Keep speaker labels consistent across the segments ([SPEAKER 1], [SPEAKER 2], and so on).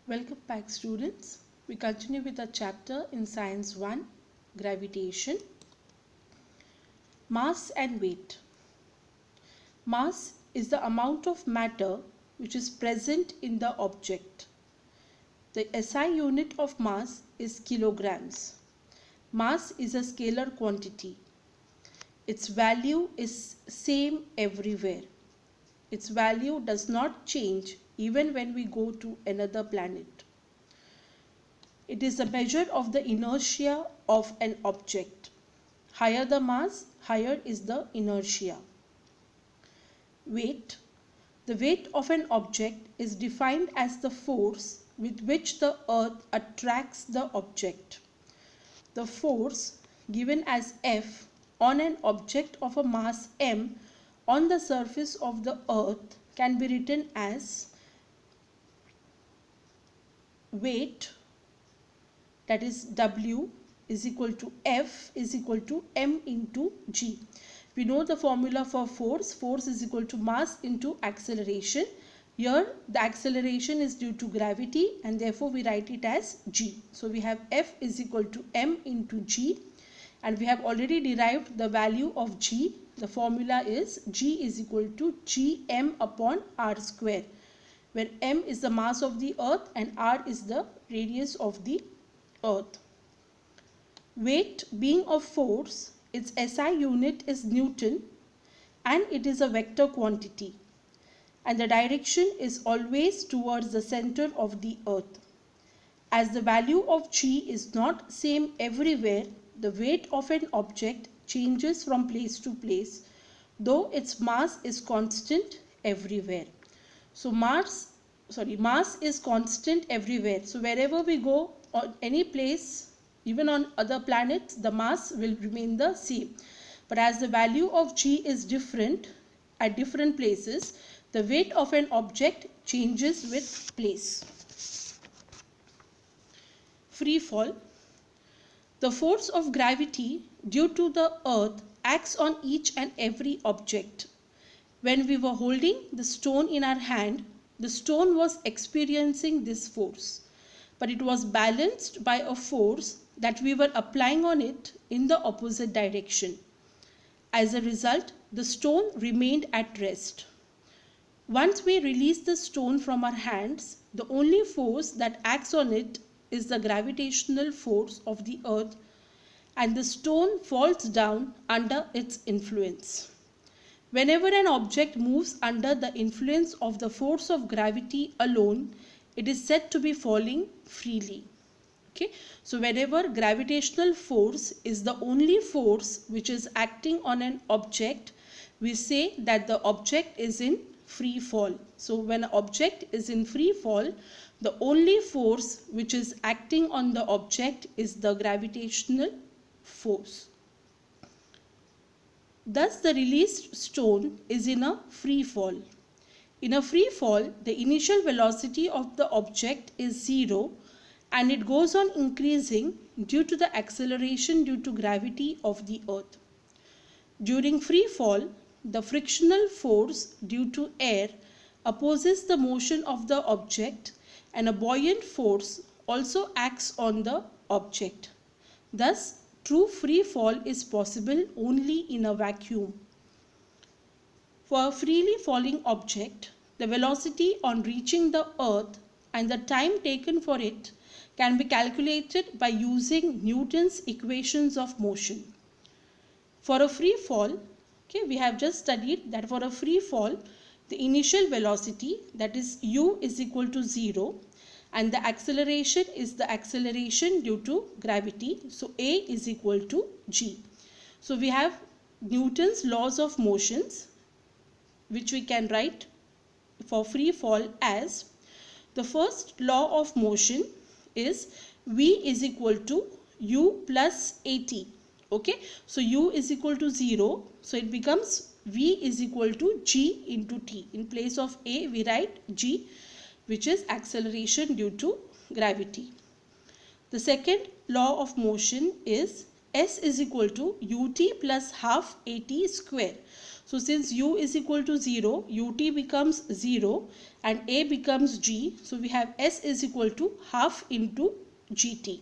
[SPEAKER 1] Welcome back, students. We continue with our chapter in Science 1, Gravitation. Mass and weight. Mass is the amount of matter which is present in the object. The SI unit of mass is kilograms. Mass is a scalar quantity. Its value is same everywhere. Its value does not change even when we go to another planet. It is a measure of the inertia of an object. Higher the mass, higher is the inertia. Weight. The weight of an object is defined as the force with which the earth attracts the object. The force given as F on an object of a mass m on the surface of the earth can be written as weight, that is W, is equal to F is equal to m into g. We know the formula for force. Force is equal to mass into acceleration. Here the acceleration is due to gravity and therefore we write it as g. So we have F is equal to m into g, and we have already derived the value of g. The formula is g is equal to gm upon r square, where m is the mass of the earth and r is the radius of the earth. Weight being a force, its SI unit is Newton and it is a vector quantity, and the direction is always towards the center of the earth. As the value of g is not same everywhere, the weight of an object changes from place to place, though its mass is constant everywhere. So mass is constant everywhere. So wherever we go on any place, even on other planets, the mass will remain the same. But as the value of g is different at different places, the weight of an object changes with place. Free fall. The force of gravity due to the earth acts on each and every object. When we were holding the stone in our hand, the stone was experiencing this force, but it was balanced by a force that we were applying on it in the opposite direction. As a result, the stone remained at rest. Once we release the stone from our hands, the only force that acts on it is the gravitational force of the earth, and the stone falls down under its influence. Whenever an object moves under the influence of the force of gravity alone, it is said to be falling freely. Okay, so whenever gravitational force is the only force which is acting on an object, we say that the object is in free fall. So when an object is in free fall, the only force which is acting on the object is the gravitational force. Thus the released stone is in a free fall. In a free fall, the initial velocity of the object is 0 and it goes on increasing due to the acceleration due to gravity of the earth. During free fall, the frictional force due to air opposes the motion of the object, and a buoyant force also acts on the object. Thus, true free fall is possible only in a vacuum. For a freely falling object, the velocity on reaching the earth and the time taken for it can be calculated by using Newton's equations of motion. For a free fall, we have just studied that for a free fall, the initial velocity, that is u, is equal to 0, and the acceleration is the acceleration due to gravity. So a is equal to g. So we have Newton's laws of motions, which we can write for free fall as: the first law of motion is v is equal to u plus at. Okay, so u is equal to 0, so it becomes v is equal to g into t. In place of a, we write g, which is acceleration due to gravity. The second law of motion is s is equal to ut plus half at square. So since u is equal to 0, ut becomes 0 and a becomes g. So we have s is equal to half into gt.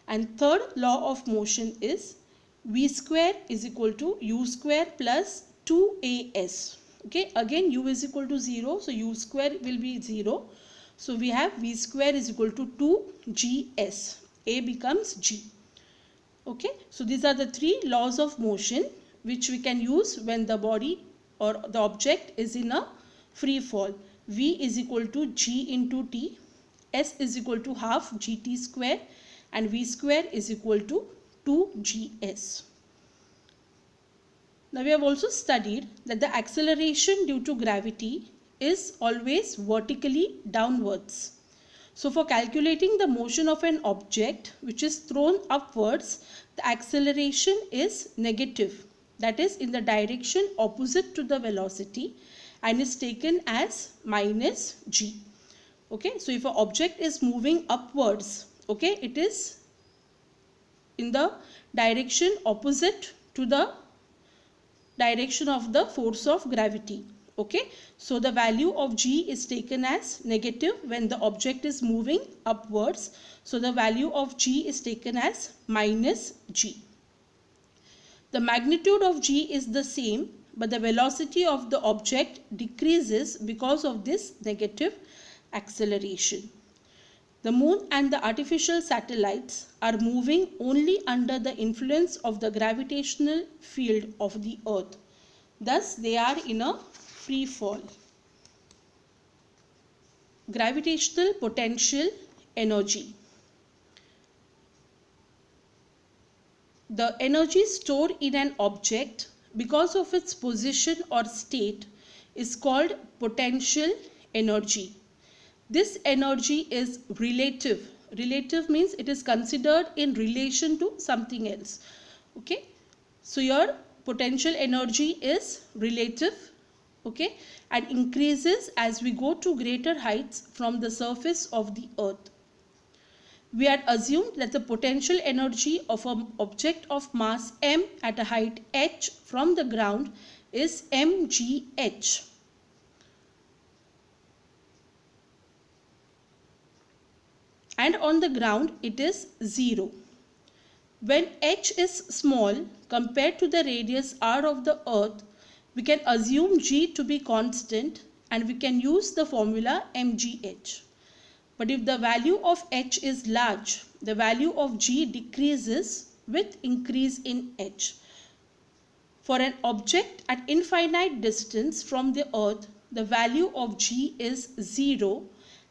[SPEAKER 1] And third law of motion is v square is equal to u square plus 2as. Okay, again u is equal to 0, so u square will be 0. So we have v square is equal to 2gs. A becomes g. Okay, so these are the three laws of motion which we can use when the body or the object is in a free fall. V is equal to g into t, s is equal to half gt square, and v square is equal to 2gs. Now we have also studied that the acceleration due to gravity is always vertically downwards. So for calculating the motion of an object which is thrown upwards, the acceleration is negative, that is in the direction opposite to the velocity, and is taken as minus g. Okay, so if an object is moving upwards, okay, it is in the direction opposite to the direction of the force of gravity. Okay, so the value of g is taken as negative when the object is moving upwards. So the value of g is taken as minus g. The magnitude of g is the same, but the velocity of the object decreases because of this negative acceleration. The moon and the artificial satellites are moving only under the influence of the gravitational field of the earth. Thus they are in a free fall. Gravitational potential energy. The energy stored in an object because of its position or state is called potential energy. This energy is relative. Relative means it is considered in relation to something else. Okay, so your potential energy is relative. Okay, and increases as we go to greater heights from the surface of the earth. We had assumed that the potential energy of an object of mass m at a height h from the ground is mgh. And on the ground it is 0. When h is small compared to the radius r of the earth, we can assume g to be constant and we can use the formula mgh. But if the value of h is large, the value of g decreases with increase in h. For an object at infinite distance from the earth, the value of g is 0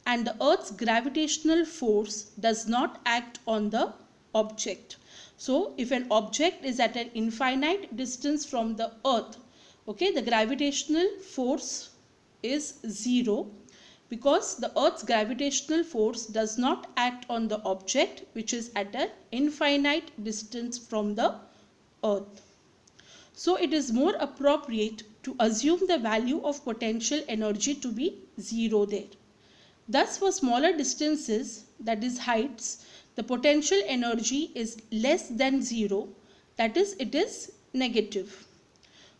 [SPEAKER 1] and the earth's gravitational force does not act on the object. So if an object is at an infinite distance from the earth, okay, the gravitational force is 0 because the earth's gravitational force does not act on the object which is at an infinite distance from the earth. So it is more appropriate to assume the value of potential energy to be 0 there. Thus for smaller distances, that is heights, the potential energy is less than 0, that is it is negative.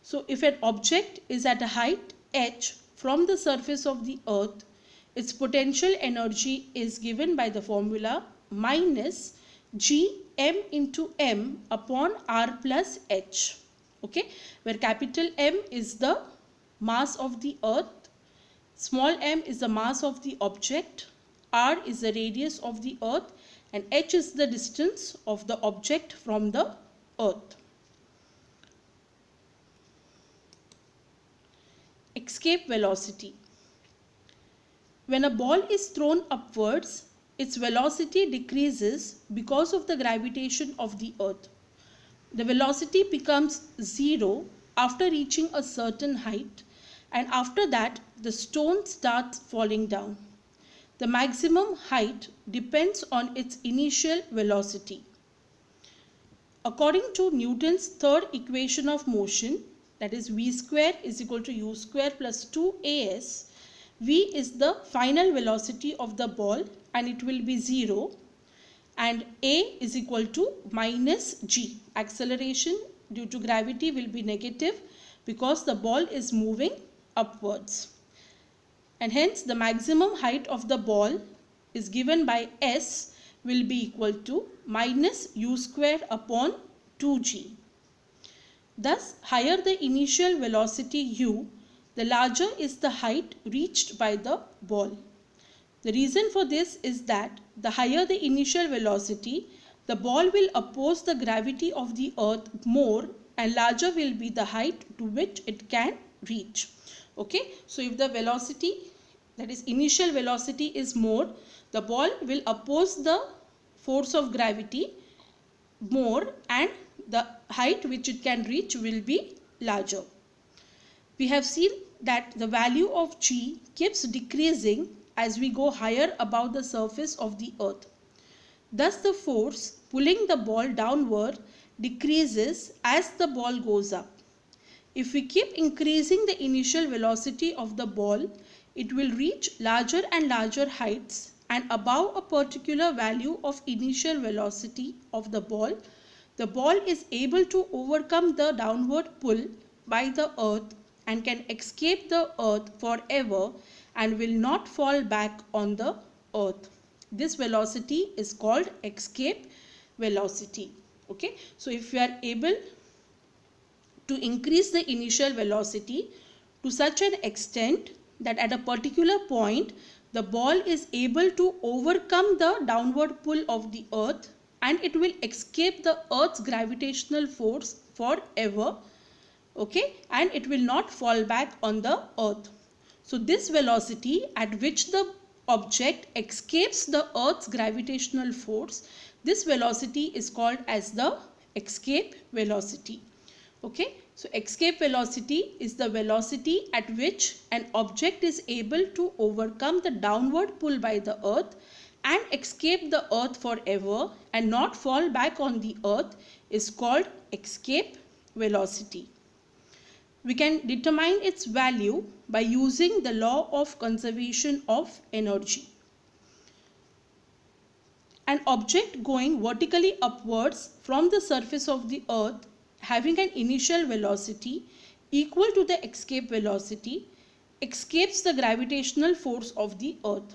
[SPEAKER 1] So if an object is at a height h from the surface of the earth, its potential energy is given by the formula minus g m into m upon r plus h. Okay, where capital M is the mass of the earth, small m is the mass of the object, r is the radius of the earth, and h is the distance of the object from the earth. Escape velocity. When a ball is thrown upwards, its velocity decreases because of the gravitation of the earth. The velocity becomes 0 after reaching a certain height, and after that the stone starts falling down. The maximum height depends on its initial velocity. According to Newton's third equation of motion, that is v square is equal to u square plus 2as, v is the final velocity of the ball and it will be 0, and a is equal to minus g. Acceleration due to gravity will be negative because the ball is moving upwards. And hence the maximum height of the ball is given by S will be equal to minus u square upon 2g. Thus, higher the initial velocity u, the larger is the height reached by the ball. The reason for this is that the higher the initial velocity, the ball will oppose the gravity of the earth more and larger will be the height to which it can reach. Okay, so if the velocity, that is initial velocity, is more, the ball will oppose the force of gravity more and the height which it can reach will be larger. We have seen that the value of g keeps decreasing as we go higher above the surface of the earth. Thus the force pulling the ball downward decreases as the ball goes up. If we keep increasing the initial velocity of the ball, it will reach larger and larger heights, and above a particular value of initial velocity of the ball is able to overcome the downward pull by the earth and can escape the earth forever and will not fall back on the earth. This velocity is called escape velocity. Okay, so if we are able to increase the initial velocity to such an extent that at a particular point the ball is able to overcome the downward pull of the earth and it will escape the earth's gravitational force forever, okay, and it will not fall back on the earth. So this velocity at which the object escapes the earth's gravitational force, this velocity is called as the escape velocity. Okay, so escape velocity is the velocity at which an object is able to overcome the downward pull by the earth and escape the earth forever and not fall back on the earth is called escape velocity. We can determine its value by using the law of conservation of energy. An object going vertically upwards from the surface of the earth having an initial velocity equal to the escape velocity escapes the gravitational force of the earth.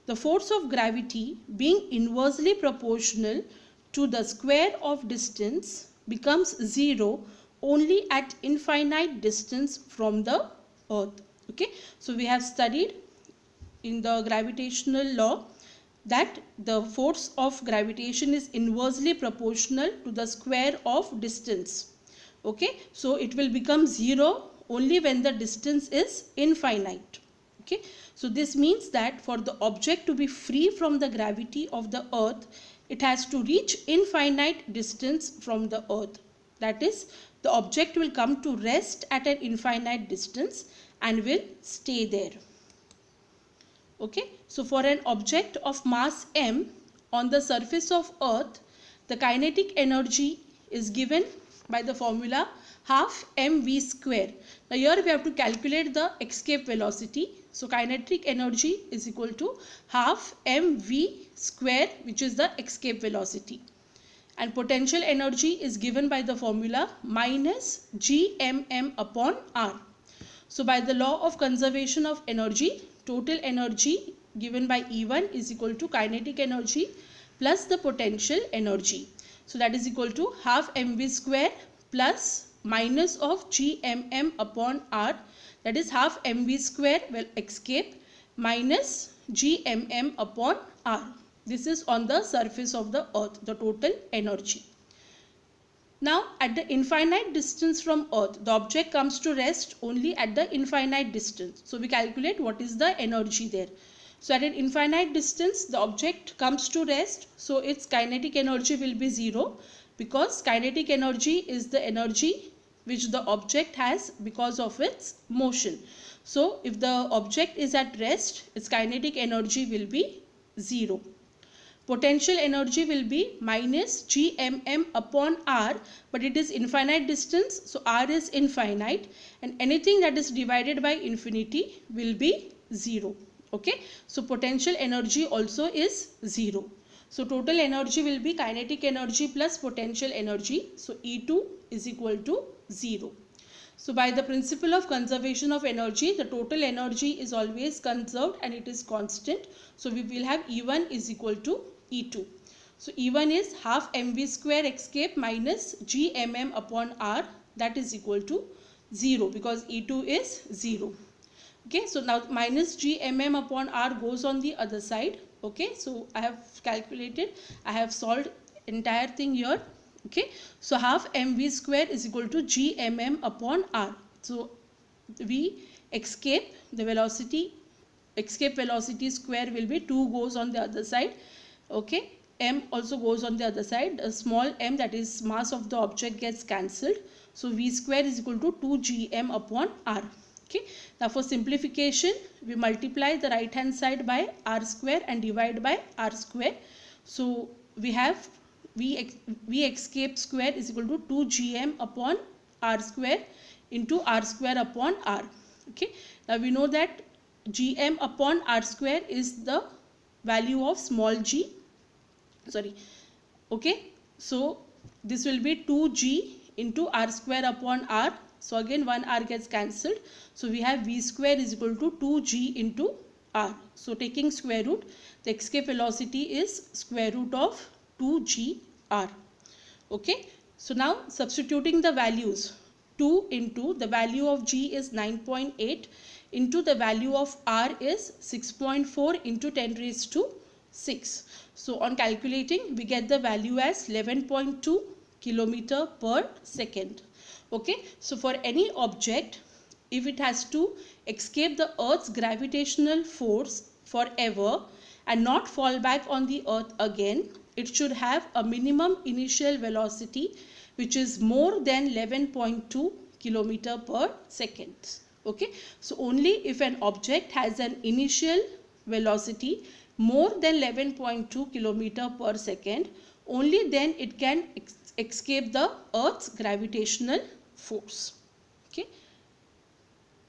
[SPEAKER 1] The force of gravity, being inversely proportional to the square of distance, becomes zero only at infinite distance from the earth. Okay, so we have studied in the gravitational law that the force of gravitation is inversely proportional to the square of distance. Okay, so it will become zero only when the distance is infinite. Okay, so this means that for the object to be free from the gravity of the earth, it has to reach infinite distance from the earth. That is, the object will come to rest at an infinite distance and will stay there. Okay, so for an object of mass m on the surface of earth, the kinetic energy is given by the formula half mv square. Now here we have to calculate the escape velocity. So kinetic energy is equal to half mv square, which is the escape velocity. And potential energy is given by the formula minus gmm upon r. So by the law of conservation of energy, total energy given by E1 is equal to kinetic energy plus the potential energy. So that is equal to half mv square plus minus of gmm upon r, that is half mv square will escape minus gmm upon r. This is on the surface of the earth, the total energy. Now at the infinite distance from earth, the object comes to rest only at the infinite distance. So we calculate what is the energy there. So at an infinite distance, the object comes to rest. So its kinetic energy will be zero, because kinetic energy is the energy which the object has because of its motion. So if the object is at rest, its kinetic energy will be zero. Potential energy will be minus gmm upon r, but it is infinite distance, so r is infinite, and anything that is divided by infinity will be 0. Okay, so potential energy also is 0. So total energy will be kinetic energy plus potential energy, so E2 is equal to 0. So by the principle of conservation of energy, the total energy is always conserved and it is constant. So we will have E1 is equal to E2. So E1 is half mv square escape minus gmm upon r, that is equal to 0 because E2 is 0. Okay, so now minus gmm upon r goes on the other side. Okay, so I have calculated, I have solved entire thing here. Okay, so half mv square is equal to gmm upon r. So we escape the velocity, escape velocity square will be 2 goes on the other side. Okay, m also goes on the other side. A small m, that is mass of the object, gets cancelled. So v square is equal to 2 gm upon r. Okay, now for simplification we multiply the right hand side by r square and divide by r square. So we have v escape square is equal to 2 gm upon r square into r square upon r. Okay, now we know that gm upon r square is the value of small g, sorry. Okay, so this will be 2g into r square upon r. So again one r gets cancelled. So we have v square is equal to 2g into r. So taking square root, the escape velocity is square root of 2g r. Okay, so now substituting the values, 2 into the value of g is 9.8 into the value of r is 6.4 into 10 raised to 6. So on calculating we get the value as 11.2 kilometer per second. Okay, so for any object, if it has to escape the earth's gravitational force forever and not fall back on the earth again, it should have a minimum initial velocity which is more than 11.2 kilometer per second. Okay, so only if an object has an initial velocity more than 11.2 kilometer per second, only then it can escape the earth's gravitational force. Okay,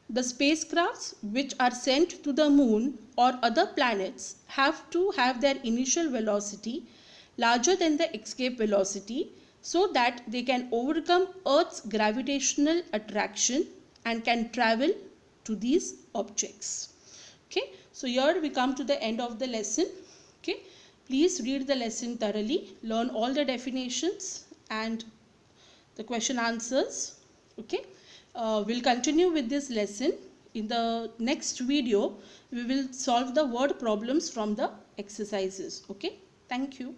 [SPEAKER 1] the spacecrafts which are sent to the moon or other planets have to have their initial velocity larger than the escape velocity so that they can overcome earth's gravitational attraction and can travel to these objects. Okay, so here we come to the end of the lesson. Okay, please read the lesson thoroughly, learn all the definitions and the question answers. Okay, we'll continue with this lesson. In the next video we will solve the word problems from the exercises. Okay, thank you.